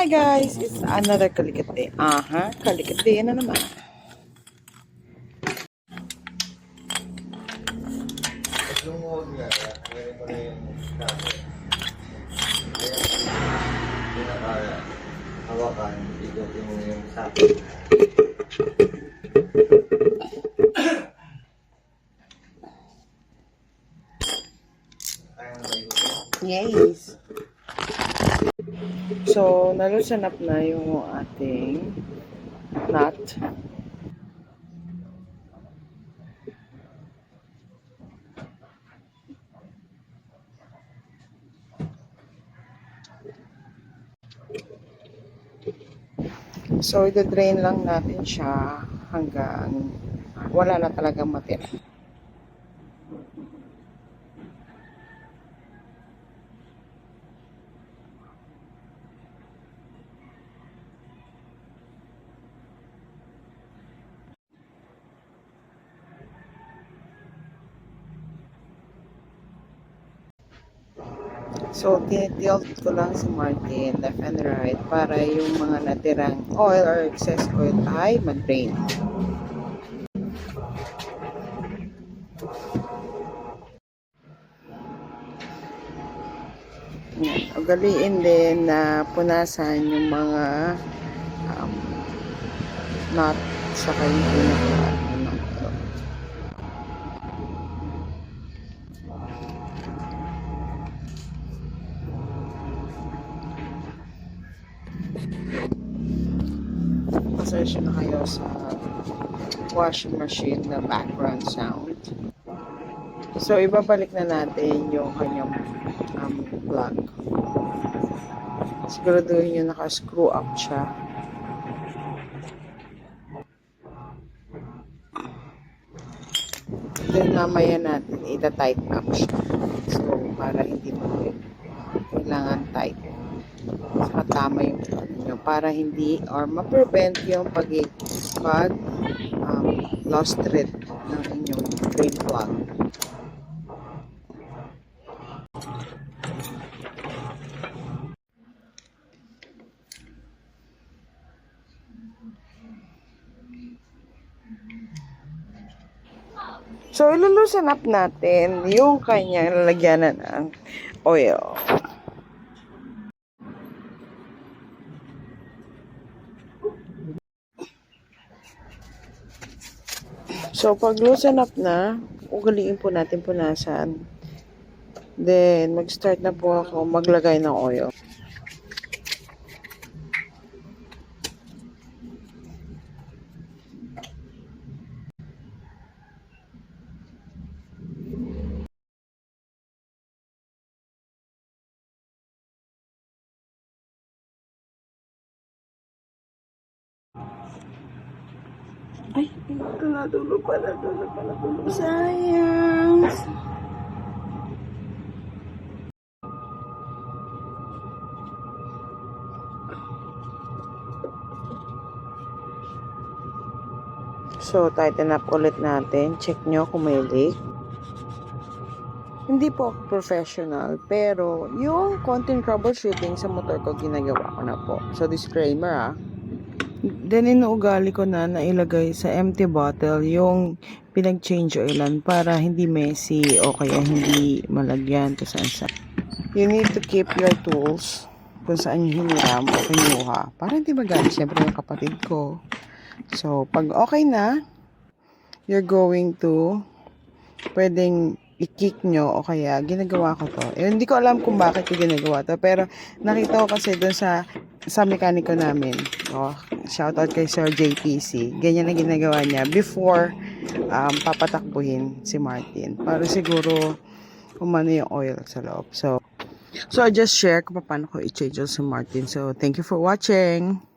Hi guys, it's another Kalikat Day. Kalikat Day na naman. Lumuhod nga, ngayon mo na yung natin. Kaya hawakan, igutin mo yung sapo. Kaya mo ba igutin? Yes. So, nalusan up na yung ating nut. So, i-drain lang natin siya hanggang wala na talagang matira. So, tinitilt ko lang si Martin left and right para yung mga natirang oil or excess oil ay mag-drain. Ugaliin din na punasan yung mga nut sa yung pinaka pasensya na kayo sa washing machine na background sound. So, ibabalik na natin yung kanyang plug. Siguraduhin nyo naka-screw up siya. Then, mamaya natin ita-tighten up siya. So, para hindi mo kailangan tight. Saka tama yung plug nyo para hindi or ma-prevent yung pag lost thread ng inyong drain plug. So, ilulusan up natin yung kanyang lalagyanan ng oil. So, pag loosen up na, ugaliin po natin punasan. Then, mag-start na po ako maglagay ng oil. Ay, ito na, dulo pala. Sayang. So, tighten up ulit natin. Check nyo kung may leak. Hindi po ako professional, pero yung konting troubleshooting sa motor ko, ginagawa ko na po. So, disclaimer Then, inuugali ko na nailagay sa empty bottle yung pinag-change oilan para hindi messy o kaya hindi malagyan kung saan. You need to keep your tools kung saan hiniram o kinuha para hindi magalit syempre yung kapatid ko. So, pag okay na, you're going to pwedeng i-kick nyo o kaya ginagawa ko to. Hindi ko alam kung bakit ko ginagawa to, pero nakita ko kasi doon sa mekaniko namin. Shoutout kay Sir JPC. Ganyan ang ginagawa niya before papatakbuhin si Martin. Para siguro umano yung oil sa loob. So I just share kung paano ko i-change si Martin. So, thank you for watching.